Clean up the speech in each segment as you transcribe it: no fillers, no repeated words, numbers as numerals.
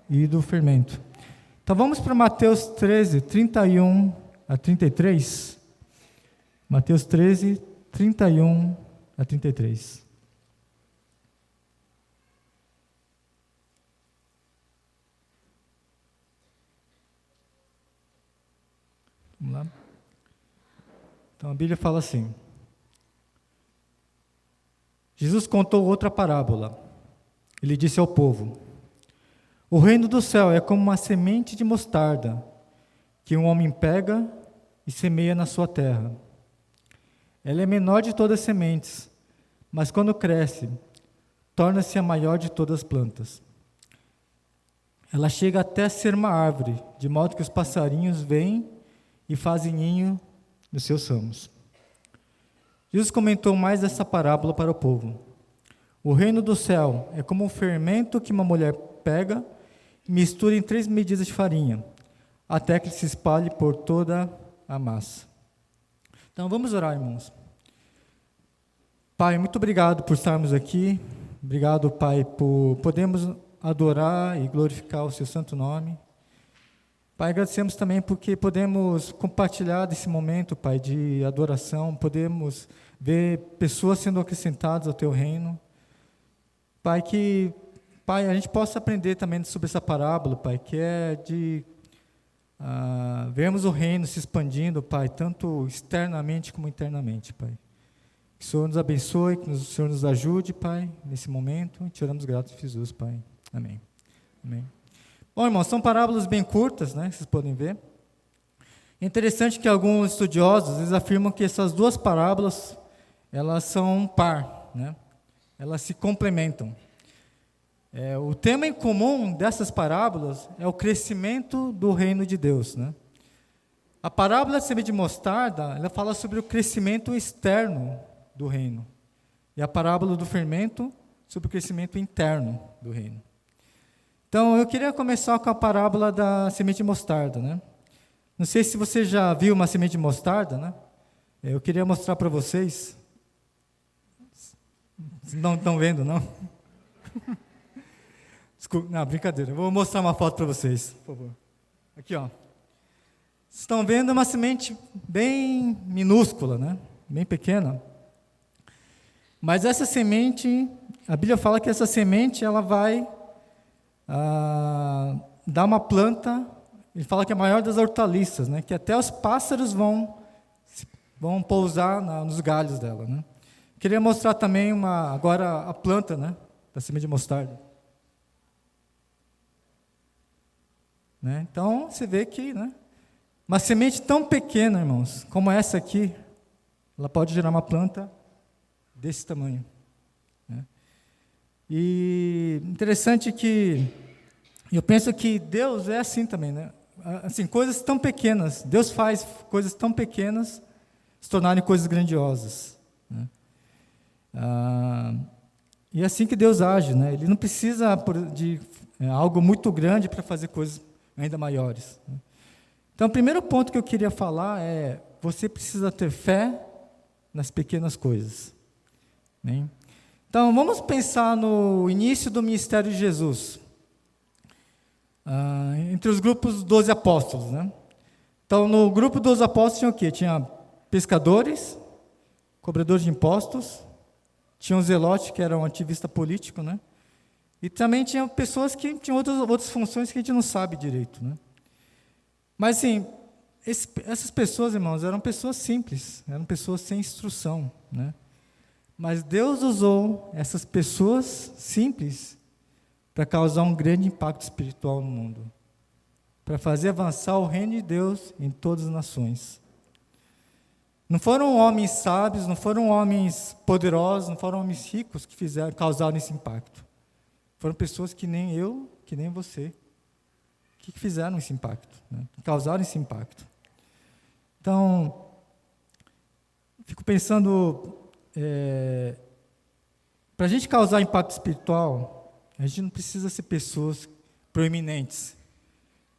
e do fermento. Então vamos para Mateus 13, 31 a 33. Mateus 13, 31 a 33. Vamos lá. Então a Bíblia fala assim: Jesus contou outra parábola. Ele disse ao povo: o reino do céu é como uma semente de mostarda, que um homem pega e semeia na sua terra. Ela é menor de todas as sementes, mas quando cresce, torna-se a maior de todas as plantas. Ela chega até ser uma árvore, de modo que os passarinhos vêm e fazem ninho nos seus ramos. Jesus comentou mais essa parábola para o povo. O reino do céu é como um fermento que uma mulher pega e mistura em 3 medidas de farinha, até que se espalhe por toda a massa. Então vamos orar, irmãos. Pai, muito obrigado por estarmos aqui. Obrigado, Pai, por podermos adorar e glorificar o seu santo nome. Pai, agradecemos também porque podemos compartilhar desse momento, Pai, de adoração, podemos ver pessoas sendo acrescentadas ao Teu reino. Pai, que a gente possa aprender também sobre essa parábola, Pai, que é de vermos o reino se expandindo, Pai, tanto externamente como internamente, Pai. Que o Senhor nos abençoe, que o Senhor nos ajude, Pai, nesse momento. E te oramos gratos, Jesus, Pai. Amém. Amém. Bom, irmãos, são parábolas bem curtas, né? Vocês podem ver. É interessante que alguns estudiosos eles afirmam que essas duas parábolas elas são um par, né? Elas se complementam. O tema em comum dessas parábolas é o crescimento do reino de Deus, né? A parábola da semente de mostarda, ela fala sobre o crescimento externo do reino. E a parábola do fermento sobre o crescimento interno do reino. Então, eu queria começar com a parábola da semente de mostarda, né? Não sei se você já viu uma semente de mostarda, né? Eu queria mostrar para vocês. Não estão vendo, não? Desculpa, não, brincadeira. Eu vou mostrar uma foto para vocês, por favor. Aqui, ó. Vocês estão vendo uma semente bem minúscula, né? Bem pequena. Mas essa semente, a Bíblia fala que essa semente, ela vai dar uma planta, ele fala que é a maior das hortaliças, né? Que até os pássaros vão pousar nos galhos dela, né? Queria mostrar também agora a planta, né? Da semente de mostarda. Né? Então, você vê que, né? Uma semente tão pequena, irmãos, como essa aqui, ela pode gerar uma planta desse tamanho. Né? E interessante que eu penso que Deus é assim também, né? Assim, coisas tão pequenas, Deus faz coisas tão pequenas se tornarem coisas grandiosas. Né? E é assim que Deus age, né? Ele não precisa de algo muito grande para fazer coisas ainda maiores. Né? Então, o primeiro ponto que eu queria falar é: você precisa ter fé nas pequenas coisas. Né? Então, vamos pensar no início do ministério de Jesus. Entre os grupos dos 12 apóstolos. Né? Então, no grupo dos apóstolos tinha o quê? Tinha pescadores, cobradores de impostos, tinha um zelote, que era um ativista político, né? E também tinha pessoas que tinham outras funções que a gente não sabe direito. Né? Mas, assim, essas pessoas, irmãos, eram pessoas simples, eram pessoas sem instrução. Né? Mas Deus usou essas pessoas simples para causar um grande impacto espiritual no mundo, para fazer avançar o reino de Deus em todas as nações. Não foram homens sábios, não foram homens poderosos, não foram homens ricos que causaram esse impacto. Foram pessoas que nem eu, que nem você, que fizeram esse impacto, né? Causaram esse impacto. Então, fico pensando, para a gente causar impacto espiritual, a gente não precisa ser pessoas proeminentes,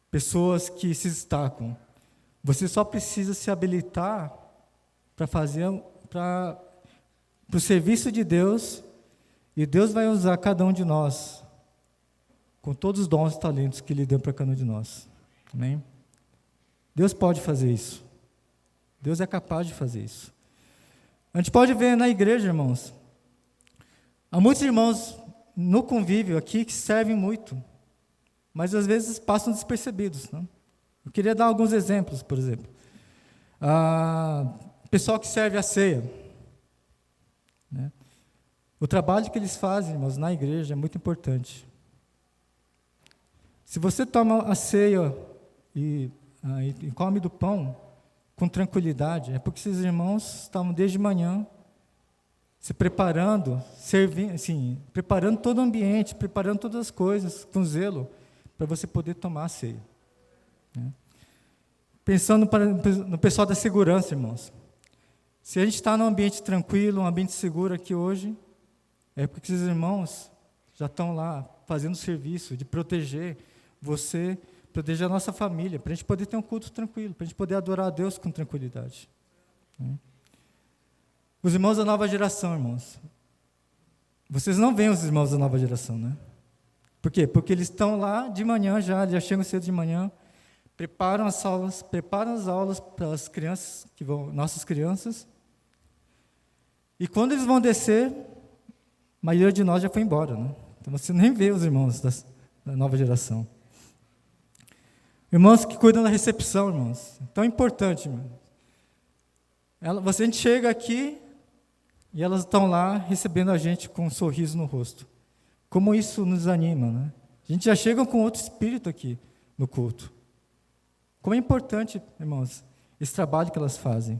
pessoas que se destacam. Você só precisa se habilitar para o serviço de Deus, e Deus vai usar cada um de nós com todos os dons e talentos que Ele deu para cada um de nós. Amém? Deus pode fazer isso. Deus é capaz de fazer isso. A gente pode ver na igreja, irmãos, há muitos irmãos no convívio aqui que servem muito, mas às vezes passam despercebidos, né? Eu queria dar alguns exemplos, por exemplo. Pessoal que serve a ceia, né? O trabalho que eles fazem, irmãos, na igreja é muito importante. Se você toma a ceia e come do pão com tranquilidade, é porque esses irmãos estavam desde manhã se preparando, servindo, assim, preparando todo o ambiente, preparando todas as coisas com zelo para você poder tomar a ceia, né? Pensando no pessoal da segurança, irmãos. Se a gente está num ambiente tranquilo, um ambiente seguro aqui hoje, é porque esses irmãos já estão lá fazendo o serviço de proteger você, proteger a nossa família, para a gente poder ter um culto tranquilo, para a gente poder adorar a Deus com tranquilidade, né? Os irmãos da nova geração, irmãos, vocês não veem os irmãos da nova geração, né? Por quê? Porque eles estão lá de manhã já chegam cedo de manhã, preparam as aulas para as crianças, nossas crianças, e quando eles vão descer, a maioria de nós já foi embora, né? Então você nem vê os irmãos da nova geração. Irmãos que cuidam da recepção, irmãos, tão importante, irmão. A gente chega aqui e elas estão lá recebendo a gente com um sorriso no rosto. Como isso nos anima, né? A gente já chega com outro espírito aqui no culto. Como é importante, irmãos, esse trabalho que elas fazem.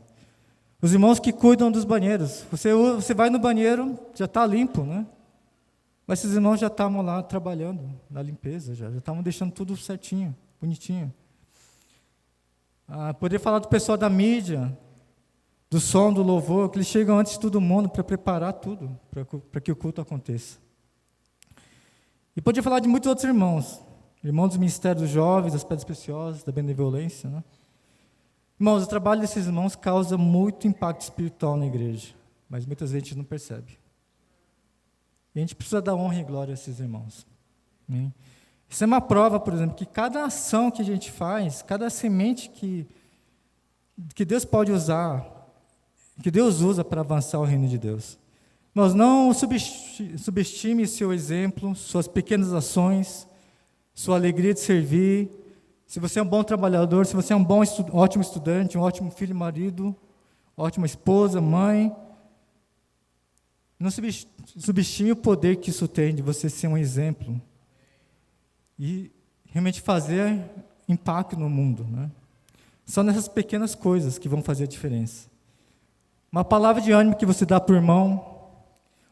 Os irmãos que cuidam dos banheiros. Você vai no banheiro, já está limpo, né? Mas esses irmãos já estavam lá trabalhando na limpeza, já estavam deixando tudo certinho, bonitinho. Poder falar do pessoal da mídia, do som, do louvor, que eles chegam antes de todo mundo para preparar tudo, para que o culto aconteça. E podia falar de muitos outros irmãos dos ministérios dos jovens, das pedras preciosas, da benevolência, né? Irmãos, o trabalho desses irmãos causa muito impacto espiritual na igreja, mas muitas vezes a gente não percebe. E a gente precisa dar honra e glória a esses irmãos, né? Isso é uma prova, por exemplo, que cada ação que a gente faz, cada semente que Deus pode usar, que Deus usa para avançar o reino de Deus. Mas não subestime seu exemplo, suas pequenas ações, sua alegria de servir. Se você é um bom trabalhador, se você é um ótimo estudante, um ótimo filho e marido, ótima esposa, mãe, não subestime o poder que isso tem de você ser um exemplo e realmente fazer impacto no mundo, né? São nessas pequenas coisas que vão fazer a diferença. Uma palavra de ânimo que você dá para o irmão,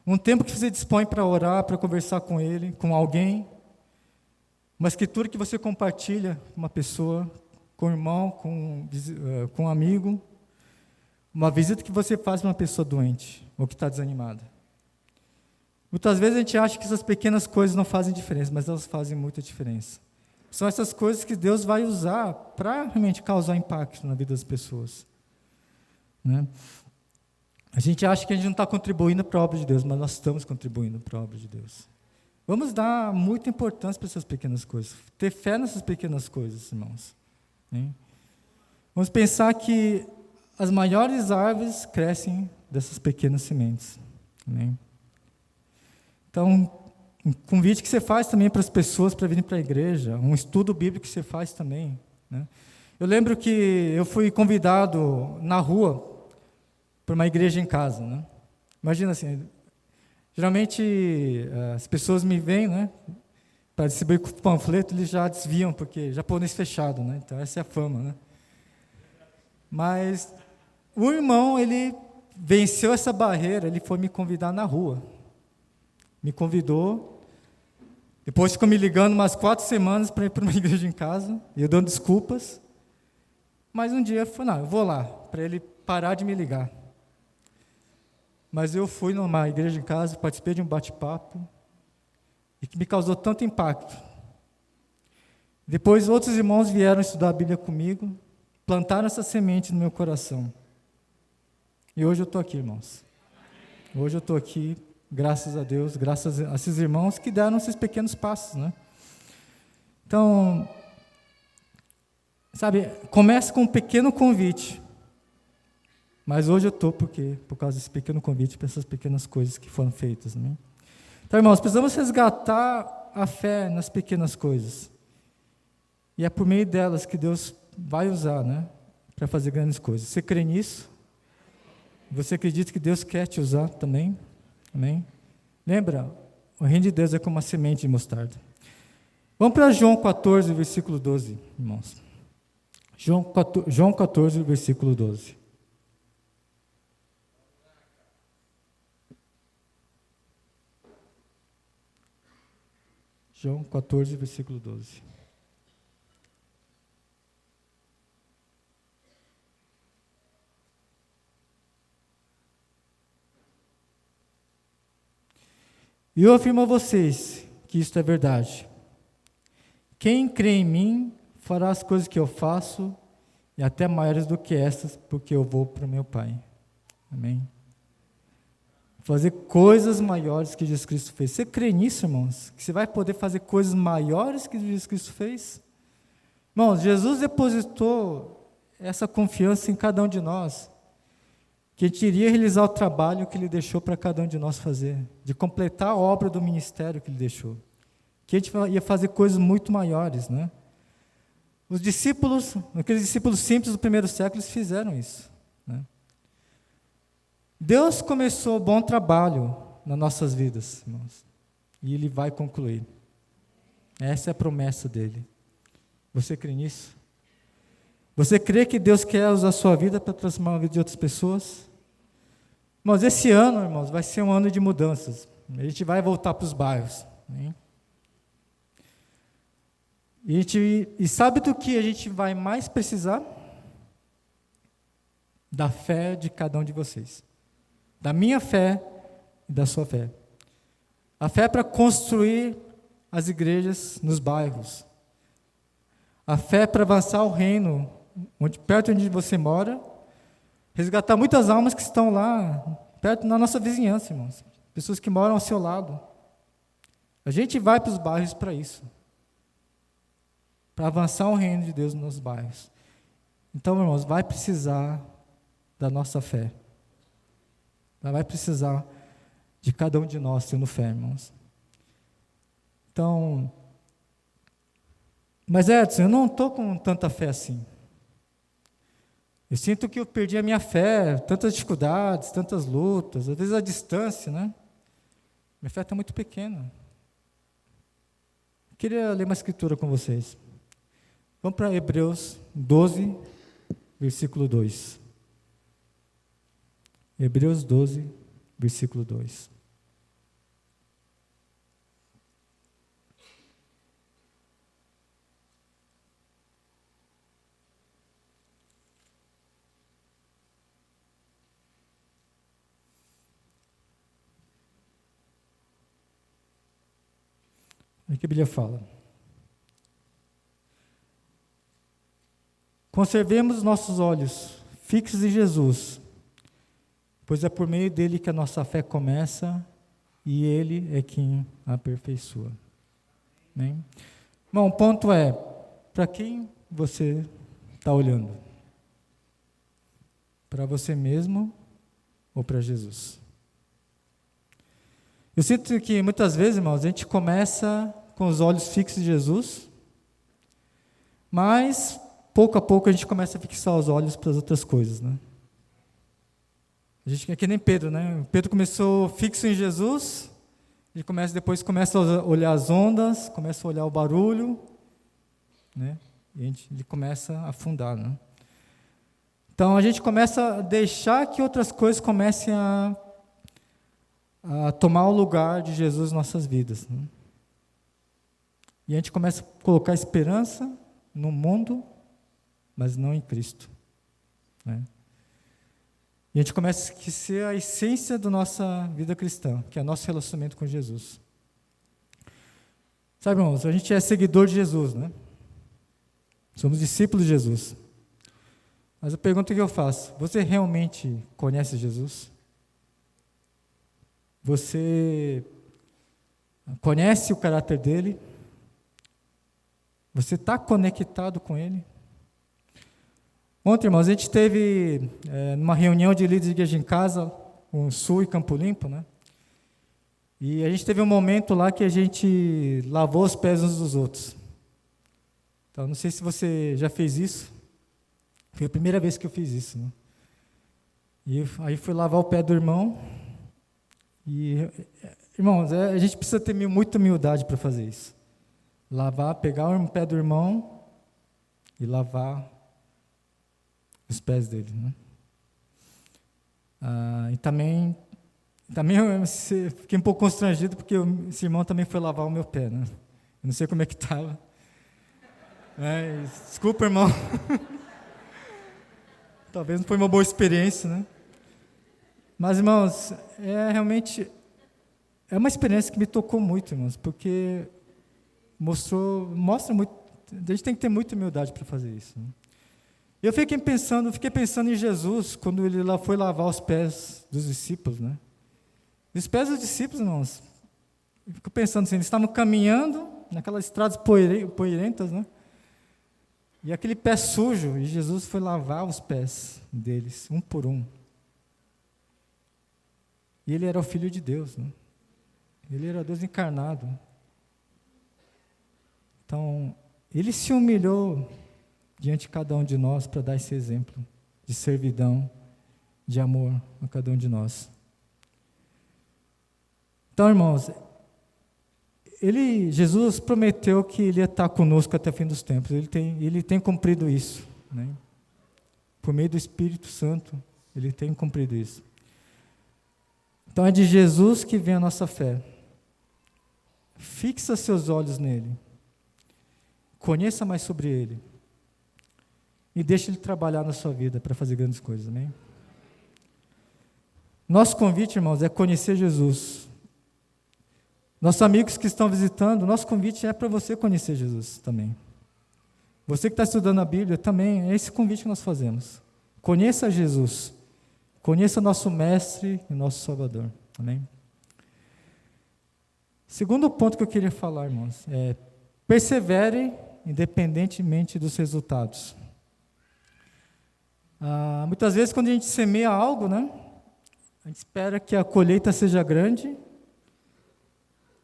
um tempo que você dispõe para orar, para conversar com ele, com alguém, uma escritura que você compartilha com uma pessoa, com um irmão, com um amigo, uma visita que você faz para uma pessoa doente ou que está desanimada. Muitas vezes a gente acha que essas pequenas coisas não fazem diferença, mas elas fazem muita diferença. São essas coisas que Deus vai usar para realmente causar impacto na vida das pessoas, né? A gente acha que a gente não está contribuindo para a obra de Deus, mas nós estamos contribuindo para a obra de Deus. Vamos dar muita importância para essas pequenas coisas, ter fé nessas pequenas coisas, irmãos, né? Vamos pensar que as maiores árvores crescem dessas pequenas sementes, né? Então, um convite que você faz também para as pessoas para virem para a igreja, um estudo bíblico que você faz também, né? Eu lembro que eu fui convidado na rua para uma igreja em casa, né? Imagina assim, geralmente as pessoas me veem, né, para distribuir panfleto, eles já desviam, porque japonês fechado, né? Então essa é a fama, né? Mas o irmão, ele venceu essa barreira, ele foi me convidar na rua. Me convidou, depois ficou me ligando umas 4 semanas para ir para uma igreja em casa, e eu dando desculpas, mas um dia eu falei, não, eu vou lá, para ele parar de me ligar. Mas eu fui numa igreja em casa, participei de um bate-papo, e que me causou tanto impacto. Depois outros irmãos vieram estudar a Bíblia comigo, plantaram essa semente no meu coração. E hoje eu estou aqui, irmãos. Hoje eu estou aqui, graças a Deus, graças a esses irmãos que deram esses pequenos passos, né? Então, sabe, começa com um pequeno convite. Mas hoje eu estou por causa desse pequeno convite, para essas pequenas coisas que foram feitas. Né? Então, irmãos, precisamos resgatar a fé nas pequenas coisas. E é por meio delas que Deus vai usar, né, para fazer grandes coisas. Você crê nisso? Você acredita que Deus quer te usar também? Amém? Lembra, o reino de Deus é como uma semente de mostarda. Vamos para João 14, versículo 12, irmãos. João 14, versículo 12. João 14, versículo 12. E eu afirmo a vocês que isto é verdade. Quem crê em mim fará as coisas que eu faço e até maiores do que estas, porque eu vou para o meu Pai. Amém? Fazer coisas maiores que Jesus Cristo fez. Você crê nisso, irmãos? Que você vai poder fazer coisas maiores que Jesus Cristo fez? Irmãos, Jesus depositou essa confiança em cada um de nós, que a gente iria realizar o trabalho que Ele deixou para cada um de nós fazer, de completar a obra do ministério que Ele deixou, que a gente ia fazer coisas muito maiores, né? Os discípulos, aqueles discípulos simples do primeiro século, eles fizeram isso, né? Deus começou um bom trabalho nas nossas vidas, irmãos, e Ele vai concluir. Essa é a promessa dEle. Você crê nisso? Você crê que Deus quer usar a sua vida para transformar a vida de outras pessoas? Irmãos, esse ano, irmãos, vai ser um ano de mudanças. A gente vai voltar para os bairros. Né? E sabe do que a gente vai mais precisar? Da fé de cada um de vocês. Da minha fé e da sua fé. A fé para construir as igrejas nos bairros. A fé para avançar o reino, perto onde você mora, resgatar muitas almas que estão lá, perto na nossa vizinhança, irmãos. Pessoas que moram ao seu lado. A gente vai para os bairros para isso. Para avançar o reino de Deus nos bairros. Então, irmãos, vai precisar da nossa fé. Vai precisar de cada um de nós tendo fé, irmãos. Então, mas Edson, eu não estou com tanta fé assim. Eu sinto que eu perdi a minha fé, tantas dificuldades, tantas lutas, às vezes a distância, né? Minha fé está muito pequena. Eu queria ler uma escritura com vocês. Vamos para Hebreus 12, versículo 2. Hebreus 12, versículo 2. O que a Bíblia fala? Conservemos nossos olhos fixos em Jesus, pois é por meio dele que a nossa fé começa e ele é quem a aperfeiçoa. Amém? Bom, o ponto é, para quem você está olhando? Para você mesmo ou para Jesus? Eu sinto que muitas vezes, irmãos, a gente começa com os olhos fixos em Jesus, mas pouco a pouco a gente começa a fixar os olhos para as outras coisas, né? A gente é que nem Pedro, né? Pedro começou fixo em Jesus, depois começa a olhar as ondas, começa a olhar o barulho, né? E ele começa a afundar, né? Então a gente começa a deixar que outras coisas comecem a tomar o lugar de Jesus em nossas vidas, né? E a gente começa a colocar esperança no mundo, mas não em Cristo, né? E a gente começa a esquecer a essência da nossa vida cristã, que é o nosso relacionamento com Jesus. Sabe, irmãos, a gente é seguidor de Jesus, né? Somos discípulos de Jesus. Mas a pergunta que eu faço, você realmente conhece Jesus? Você conhece o caráter dele? Você está conectado com Ele? Ontem, irmãos, a gente teve numa reunião de líderes de igreja em casa, com Sul e Campo Limpo, né? E a gente teve um momento lá que a gente lavou os pés uns dos outros. Então, não sei se você já fez isso. Foi a primeira vez que eu fiz isso, né? E aí fui lavar o pé do irmão. E, irmãos, a gente precisa ter muita humildade para fazer isso. Pegar o pé do irmão e lavar os pés dele, né? E também eu fiquei um pouco constrangido porque esse irmão também foi lavar o meu pé, né? Eu não sei como é que estava. Desculpa, irmão. Talvez não foi uma boa experiência, né? Mas, irmãos, realmente uma experiência que me tocou muito, irmãos, porque mostra muito. A gente tem que ter muita humildade para fazer isso, né? Eu fiquei pensando em Jesus, quando ele foi lavar os pés dos discípulos, né? E os pés dos discípulos, irmãos, eu fico pensando assim, eles estavam caminhando naquelas estradas poeirentas, né? E aquele pé sujo, e Jesus foi lavar os pés deles, um por um. E ele era o Filho de Deus, né? Ele era Deus encarnado. Então, ele se humilhou diante de cada um de nós para dar esse exemplo de servidão, de amor a cada um de nós. Então, irmãos, Jesus prometeu que ele ia estar conosco até o fim dos tempos. Ele tem cumprido isso, né? Por meio do Espírito Santo, ele tem cumprido isso. Então é de Jesus que vem a nossa fé. Fixa seus olhos nele. Conheça mais sobre ele. E deixe ele trabalhar na sua vida para fazer grandes coisas, amém? Nosso convite, irmãos, é conhecer Jesus. Nossos amigos que estão visitando, nosso convite é para você conhecer Jesus também. Você que está estudando a Bíblia, também é esse convite que nós fazemos. Conheça Jesus. Conheça nosso Mestre e nosso Salvador. Amém? Segundo ponto que eu queria falar, irmãos, persevere independentemente dos resultados. Muitas vezes, quando a gente semeia algo, né, a gente espera que a colheita seja grande,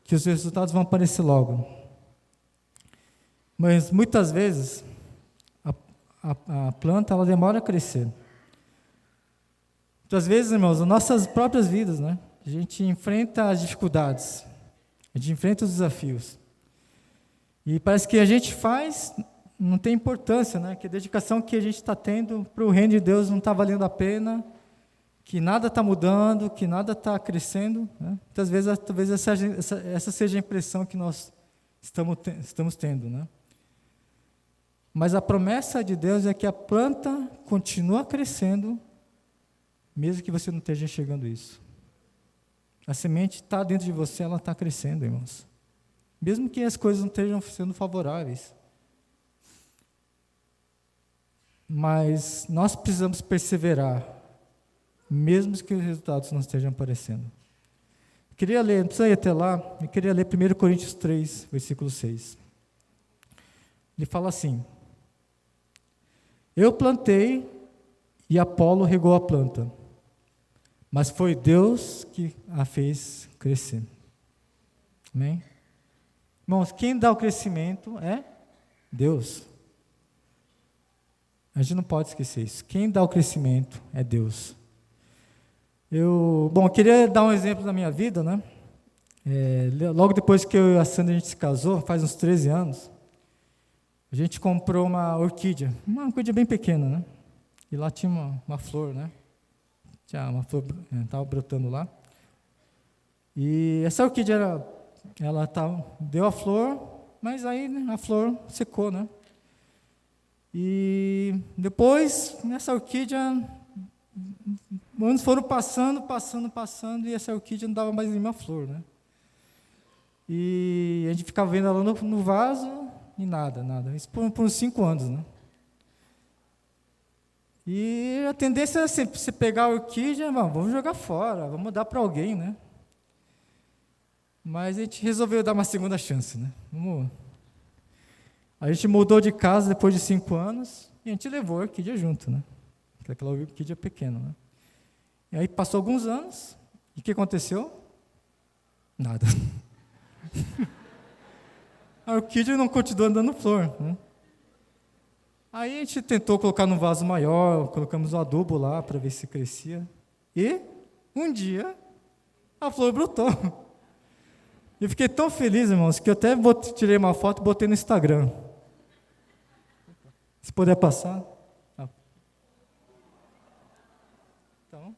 que os resultados vão aparecer logo. Mas, muitas vezes, a planta ela demora a crescer. Muitas vezes, irmãos, nas nossas próprias vidas, né, a gente enfrenta as dificuldades, a gente enfrenta os desafios. E parece que a gente faz, não tem importância, né? Que a dedicação que a gente está tendo para o reino de Deus não está valendo a pena, que nada está mudando, que nada está crescendo, né? Muitas vezes, talvez essa seja a impressão que nós estamos tendo, né? Mas a promessa de Deus é que a planta continua crescendo, mesmo que você não esteja enxergando isso. A semente está dentro de você, ela está crescendo, irmãos. Mesmo que as coisas não estejam sendo favoráveis. Mas nós precisamos perseverar, mesmo que os resultados não estejam aparecendo. Eu queria ler, não precisa ir até lá, eu queria ler 1 Coríntios 3, versículo 6. Ele fala assim: Eu plantei e Apolo regou a planta, mas foi Deus que a fez crescer. Amém? Irmãos, quem dá o crescimento é Deus. A gente não pode esquecer isso. Quem dá o crescimento é Deus. Eu queria dar um exemplo da minha vida, né? Logo depois que eu e a Sandra a gente se casou, faz uns 13 anos, a gente comprou uma orquídea bem pequena, né? E lá tinha uma flor, né? Tinha uma flor, estava brotando lá. E essa orquídea deu a flor, mas aí, né, a flor secou, né? E depois, nessa orquídea, anos foram passando, e essa orquídea não dava mais nenhuma flor, né? E a gente ficava vendo ela no vaso e nada. Isso por uns 5 anos, né? E a tendência é sempre, você pegar a orquídea, vamos jogar fora, vamos dar para alguém, né? Mas a gente resolveu dar uma segunda chance, né? A gente mudou de casa depois de 5 anos e a gente levou a orquídea junto, né? Aquela orquídea pequena, né? E aí passou alguns anos, e o que aconteceu? Nada. A orquídea não continuou dando flor, né? Aí a gente tentou colocar num vaso maior, colocamos um adubo lá para ver se crescia. E um dia a flor brotou. Eu fiquei tão feliz, irmãos, que eu até tirei uma foto e botei no Instagram. Se puder passar. Então,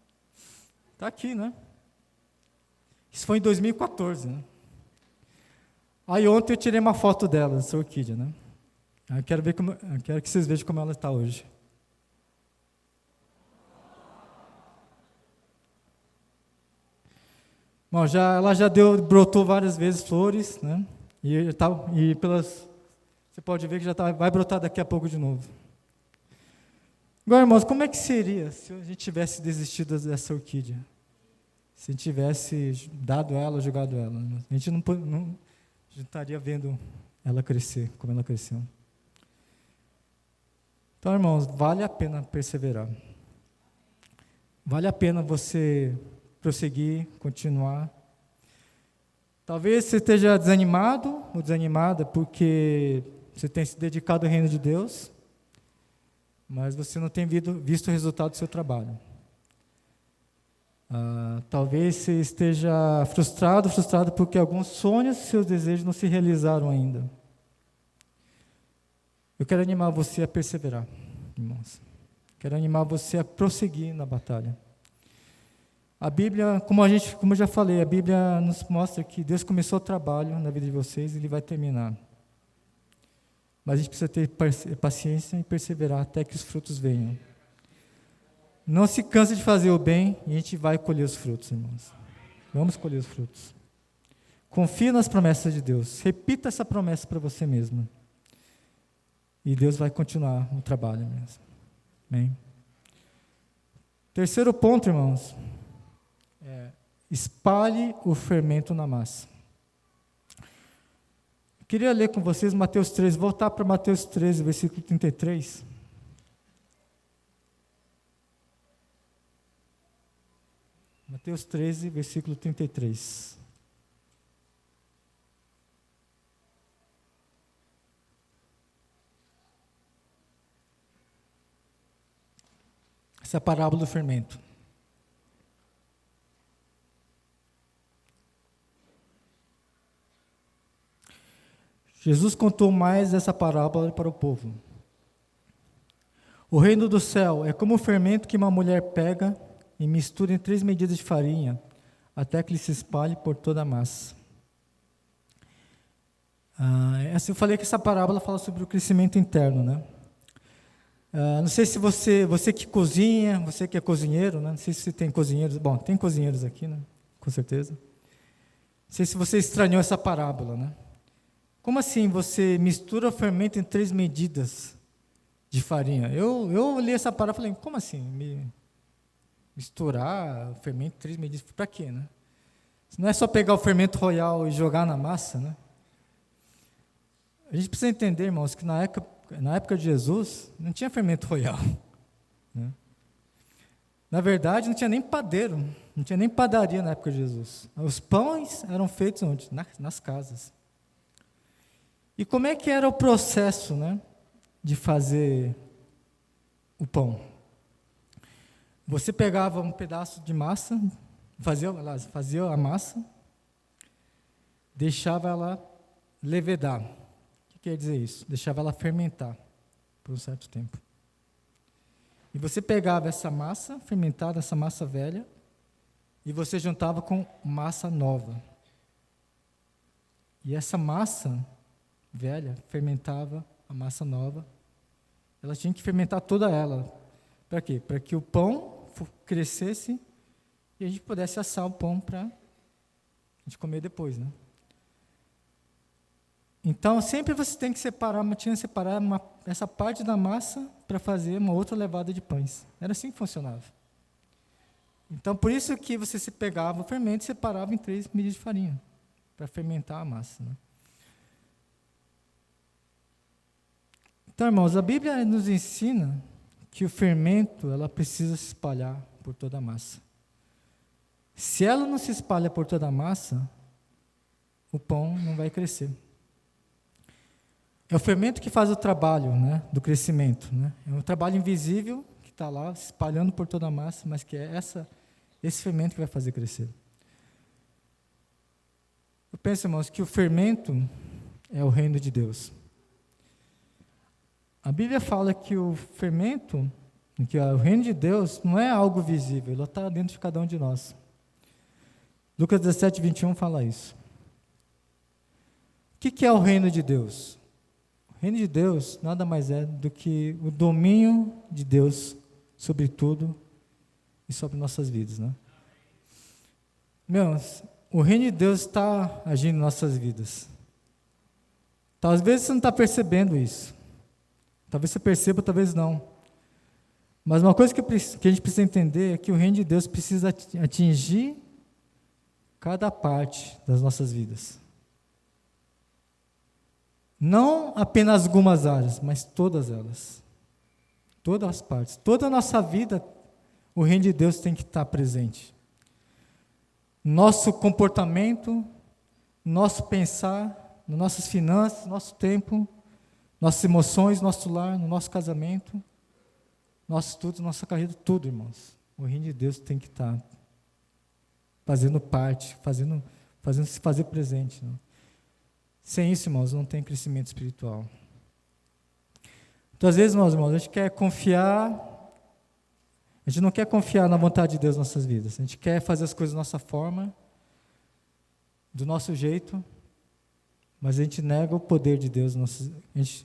tá aqui, né? Isso foi em 2014, né? Aí ontem eu tirei uma foto dela, dessa orquídea, né? Eu quero que vocês vejam como ela está hoje. Bom, ela já brotou várias vezes flores, né? Você pode ver que vai brotar daqui a pouco de novo. Agora, irmãos, como é que seria se a gente tivesse desistido dessa orquídea? Se a gente tivesse dado ela, jogado ela? A gente não estaria vendo ela crescer como ela cresceu. Então, irmãos, vale a pena perseverar. Vale a pena você prosseguir, continuar. Talvez você esteja desanimado ou desanimada porque você tem se dedicado ao reino de Deus, mas você não tem visto o resultado do seu trabalho. Talvez você esteja frustrado porque alguns sonhos e seus desejos não se realizaram ainda. Eu quero animar você a perseverar, irmãos. Quero animar você a prosseguir na batalha. A Bíblia, como eu já falei, a Bíblia nos mostra que Deus começou o trabalho na vida de vocês e Ele vai terminar. Mas a gente precisa ter paciência e perseverar até que os frutos venham. Não se canse de fazer o bem e a gente vai colher os frutos, irmãos. Vamos colher os frutos. Confie nas promessas de Deus. Repita essa promessa para você mesmo. E Deus vai continuar o trabalho mesmo. Amém? Terceiro ponto, irmãos. Espalhe o fermento na massa. Eu queria ler com vocês Mateus 13, voltar para Mateus 13, versículo 33. Mateus 13, versículo 33. Essa é a parábola do fermento. Jesus contou mais essa parábola para o povo. O reino do céu é como o fermento que uma mulher pega e mistura em 3 medidas de farinha, até que ele se espalhe por toda a massa. Eu falei que essa parábola fala sobre o crescimento interno, né? Não sei se você que cozinha, você que é cozinheiro, né? Não sei se tem cozinheiros. Bom, tem cozinheiros aqui, né? Com certeza. Não sei se você estranhou essa parábola, né? Como assim você mistura o fermento em 3 medidas de farinha? Eu li essa parábola e falei, como assim? Misturar o fermento em 3 medidas? Para quê, né? Não é só pegar o fermento royal e jogar na massa, né? A gente precisa entender, irmãos, que na época de Jesus, não tinha fermento royal. Né? Na verdade, não tinha nem padeiro, não tinha nem padaria na época de Jesus. Os pães eram feitos onde? Nas casas. E como é que era o processo, né, de fazer o pão? Você pegava um pedaço de massa, fazia a massa, deixava ela levedar. O que quer dizer isso? Deixava ela fermentar por um certo tempo. E você pegava essa massa fermentada, essa massa velha, e você juntava com massa nova. E essa massa velha fermentava a massa nova. Ela tinha que fermentar toda ela. Para quê? Para que o pão crescesse e a gente pudesse assar o pão para a gente comer depois, né? Então, sempre você tem que separar essa parte da massa para fazer uma outra levada de pães. Era assim que funcionava. Então, por isso que você se pegava o fermento e separava em 3 medidas de farinha, para fermentar a massa, né? Então, irmãos, a Bíblia nos ensina que o fermento, ela precisa se espalhar por toda a massa. Se ela não se espalha por toda a massa, o pão não vai crescer. É o fermento que faz o trabalho, né, do crescimento, né? É um trabalho invisível que está lá, se espalhando por toda a massa, mas que é esse fermento que vai fazer crescer. Eu penso, irmãos, que o fermento é o reino de Deus. A Bíblia fala que o fermento, que o reino de Deus não é algo visível, ele está dentro de cada um de nós. Lucas 17, 21 fala isso. O que é o reino de Deus? O reino de Deus nada mais é do que o domínio de Deus sobre tudo e sobre nossas vidas, né? Meus, o reino de Deus está agindo em nossas vidas. Talvez você não está percebendo isso. Talvez você perceba, talvez não. Mas uma coisa que a gente precisa entender é que o reino de Deus precisa atingir cada parte das nossas vidas. Não apenas algumas áreas, mas todas elas. Todas as partes. Toda a nossa vida, o reino de Deus tem que estar presente. Nosso comportamento, nosso pensar, nas nossas finanças, nosso tempo, nossas emoções, nosso lar, no nosso casamento, nosso estudo, nossa carreira, tudo, irmãos. O reino de Deus tem que estar fazendo parte, fazendo se fazer presente. Né? Sem isso, irmãos, não tem crescimento espiritual. Então, às vezes, irmãos, a gente quer confiar, a gente não quer confiar na vontade de Deus nas nossas vidas. A gente quer fazer as coisas da nossa forma, do nosso jeito, mas a gente nega o poder de Deus.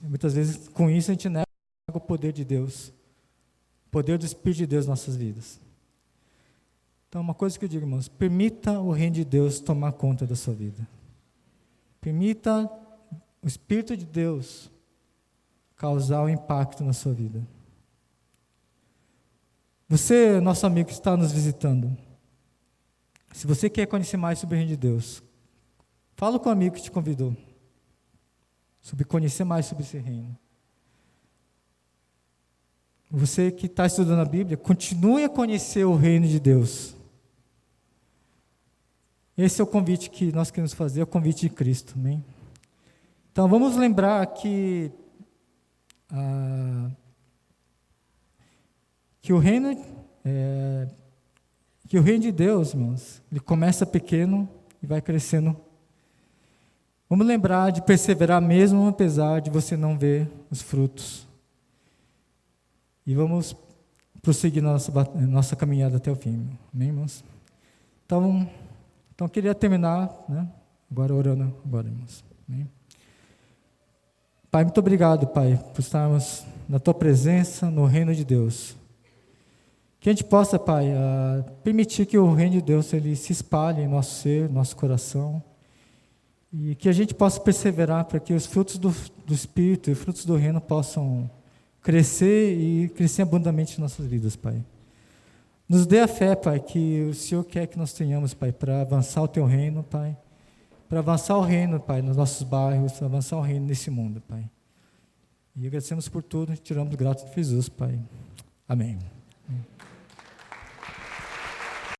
Muitas vezes, com isso, a gente nega o poder de Deus, o poder do Espírito de Deus nas nossas vidas. Então, uma coisa que eu digo, irmãos, permita o reino de Deus tomar conta da sua vida. Permita o Espírito de Deus causar um impacto na sua vida. Você, nosso amigo que está nos visitando, se você quer conhecer mais sobre o reino de Deus, fala com o amigo que te convidou, sobre conhecer mais sobre esse reino. Você que está estudando a Bíblia, continue a conhecer o reino de Deus. Esse é o convite que nós queremos fazer, é o convite de Cristo. Amém? Então, vamos lembrar que o reino de Deus, irmãos, ele começa pequeno e vai crescendo. Vamos lembrar de perseverar mesmo apesar de você não ver os frutos. E vamos prosseguir nossa caminhada até o fim. Amém, irmãos? Então eu queria terminar, né? Agora orando, irmãos. Amém? Pai, muito obrigado, Pai, por estarmos na Tua presença, no reino de Deus. Que a gente possa, Pai, permitir que o reino de Deus ele se espalhe em nosso ser, nosso coração, e que a gente possa perseverar para que os frutos do Espírito e os frutos do reino possam crescer e crescer abundantemente em nossas vidas, Pai. Nos dê a fé, Pai, que o Senhor quer que nós tenhamos, Pai, para avançar o Teu reino, Pai, para avançar o reino, Pai, nos nossos bairros, avançar o reino nesse mundo, Pai. E agradecemos por tudo, tiramos grato de Jesus, Pai. Amém.